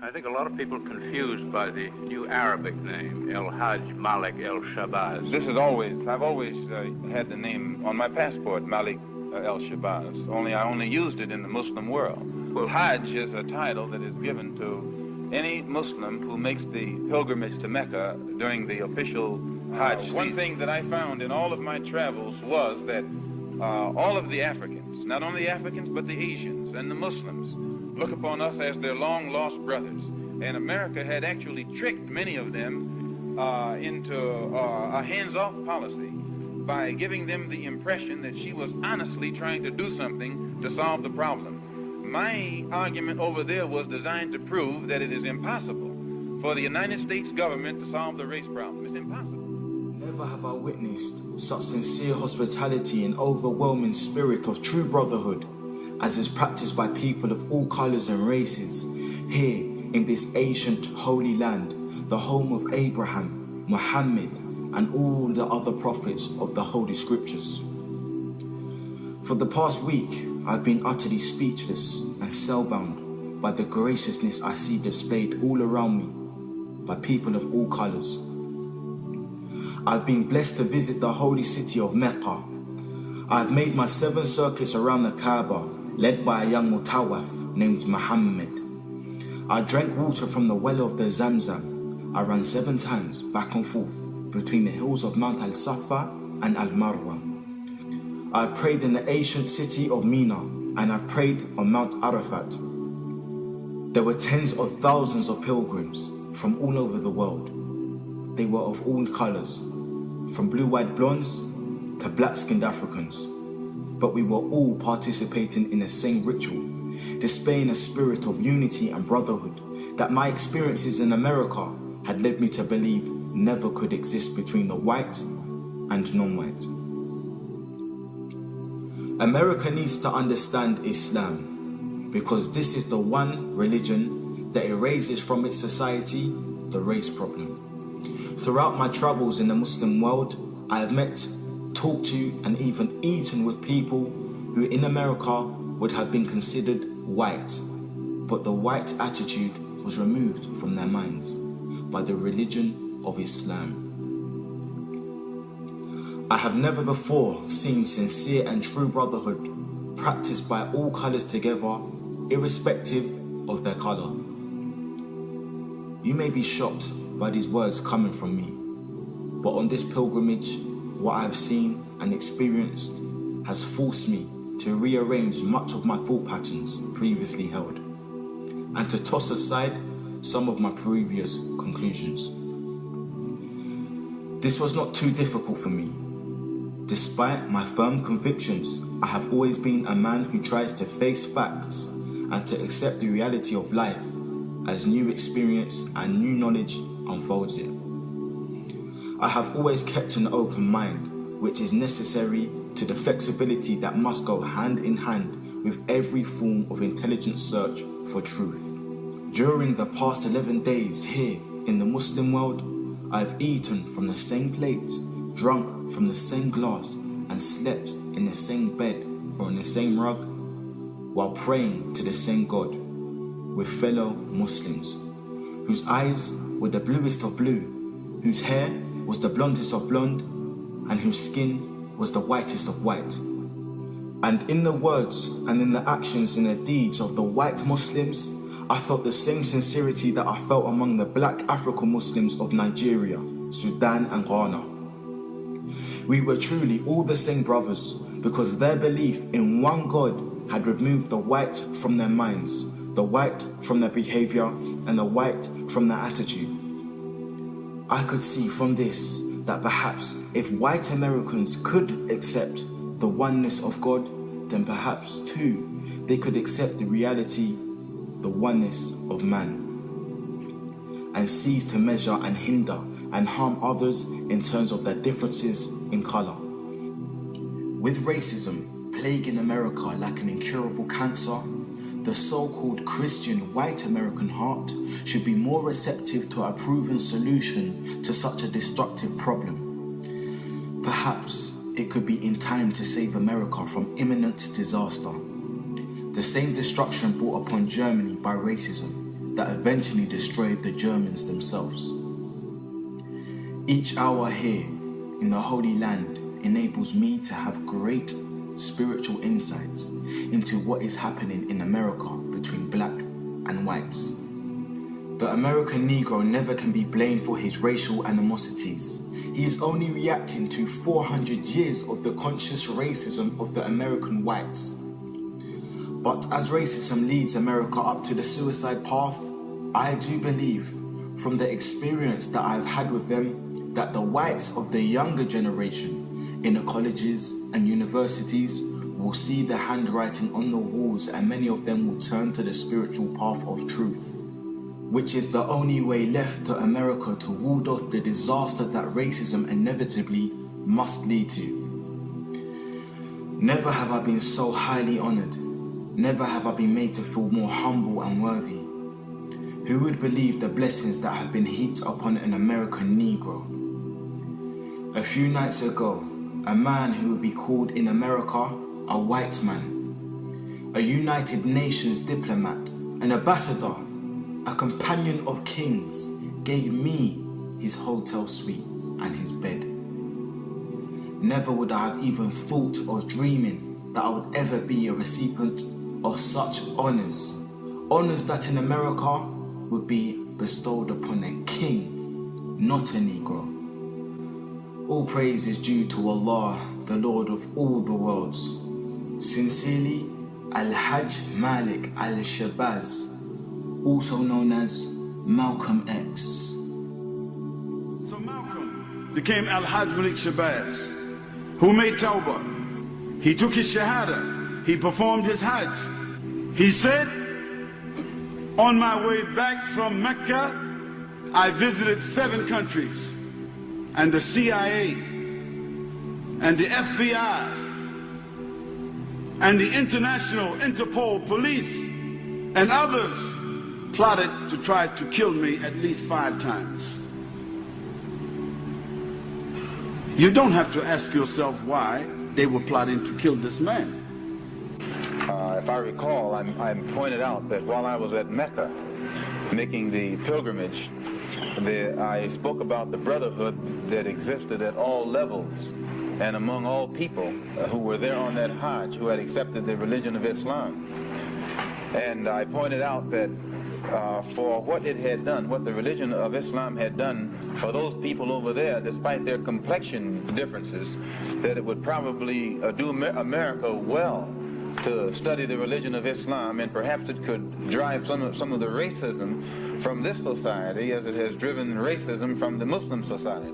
I think a lot of people confused by the new Arabic name, El Hajj Malik El Shabazz. I've always had the name on my passport, Malik El Shabazz, only I only used it in the Muslim world. Well, Hajj is a title that is given to any Muslim who makes the pilgrimage to Mecca during the official Hajj season. One thing that I found in all of my travels was that all of the Africans, not only the Africans, but the Asians and the Muslims, look upon us as their long-lost brothers. And America had actually tricked many of them into a hands-off policy by giving them the impression that she was honestly trying to do something to solve the problem. My argument over there was designed to prove that it is impossible for the United States government to solve the race problem. It's impossible. Never have I witnessed such sincere hospitality and overwhelming spirit of true brotherhood as is practiced by people of all colors and races here in this ancient holy land, the home of Abraham, Muhammad, and all the other prophets of the holy scriptures. For the past week, I've been utterly speechless and spellbound by the graciousness I see displayed all around me by people of all colors. I've been blessed to visit the holy city of Mecca. I've made my 7 circuits around the Kaaba, led by a young mutawaf named Muhammad. I drank water from the well of the Zamzam. I ran 7 times back and forth between the hills of Mount Al-Safa and Al-Marwa. I've prayed in the ancient city of Mina, and I've prayed on Mount Arafat. There were tens of thousands of pilgrims from all over the world. They were of all colors, from blue-eyed blondes to black-skinned Africans. But we were all participating in the same ritual, displaying a spirit of unity and brotherhood that my experiences in America had led me to believe never could exist between the white and non-white. America needs to understand Islam because this is the one religion that erases from its society the race problem. Throughout my travels in the Muslim world, I have met, talked to, and even eaten with people who in America would have been considered white, but the white attitude was removed from their minds by the religion of Islam. I have never before seen sincere and true brotherhood practiced by all colors together, irrespective of their color. You may be shocked by these words coming from me, but on this pilgrimage, what I have seen and experienced has forced me to rearrange much of my thought patterns previously held, and to toss aside some of my previous conclusions. This was not too difficult for me. Despite my firm convictions, I have always been a man who tries to face facts and to accept the reality of life as new experience and new knowledge unfolds it. I have always kept an open mind, which is necessary to the flexibility that must go hand in hand with every form of intelligent search for truth. During the past 11 days here in the Muslim world, I have eaten from the same plate, drunk from the same glass, and slept in the same bed or in the same rug, while praying to the same God with fellow Muslims, whose eyes were the bluest of blue, whose hair was the blondest of blonde, and whose skin was the whitest of white. And in the words and in the actions and the deeds of the white Muslims, I felt the same sincerity that I felt among the black African Muslims of Nigeria, Sudan, and Ghana. We were truly all the same brothers because their belief in one God had removed the white from their minds, the white from their behavior, and the white from their attitude. I could see from this that perhaps if white Americans could accept the oneness of God, then perhaps too they could accept the reality, the oneness of man, and cease to measure and hinder and harm others in terms of their differences in color. With racism plaguing America like an incurable cancer, the so-called Christian white American heart should be more receptive to a proven solution to such a destructive problem. Perhaps it could be in time to save America from imminent disaster, the same destruction brought upon Germany by racism. that eventually destroyed the Germans themselves. Each hour here in the Holy Land enables me to have great spiritual insights into what is happening in America between black and whites. The American Negro never can be blamed for his racial animosities. He is only reacting to 400 years of the conscious racism of the American whites. But as racism leads America up to the suicide path, I do believe, from the experience that I've had with them, that the whites of the younger generation in the colleges and universities will see the handwriting on the walls, and many of them will turn to the spiritual path of truth, which is the only way left to America to ward off the disaster that racism inevitably must lead to. Never have I been so highly honored. Never have I been made to feel more humble and worthy. Who would believe the blessings that have been heaped upon an American Negro? A few nights ago, a man who would be called in America a white man, a United Nations diplomat, an ambassador, a companion of kings, gave me his hotel suite and his bed. Never would I have even thought or dreaming that I would ever be a recipient of such honors. Honors that in America would be bestowed upon a king, not a Negro. All praise is due to Allah, the Lord of all the worlds. Sincerely, Hajj Malik al-Shabazz, also known as Malcolm X. So Malcolm became Hajj Malik Shabazz, who made Tawbah. He took his Shahada. He performed his Hajj. He said, on my way back from Mecca, I visited 7 countries, and the CIA, and the FBI, and the International Interpol Police, and others plotted to try to kill me at least 5 times. You don't have to ask yourself why they were plotting to kill this man. If I recall, I pointed out that while I was at Mecca making the pilgrimage, I spoke about the brotherhood that existed at all levels and among all people who were there on that Hajj, who had accepted the religion of Islam. And I pointed out that for what it had done, what the religion of Islam had done for those people over there, despite their complexion differences, that it would probably do America well to study the religion of Islam, and perhaps it could drive some of the racism from this society as it has driven racism from the Muslim society.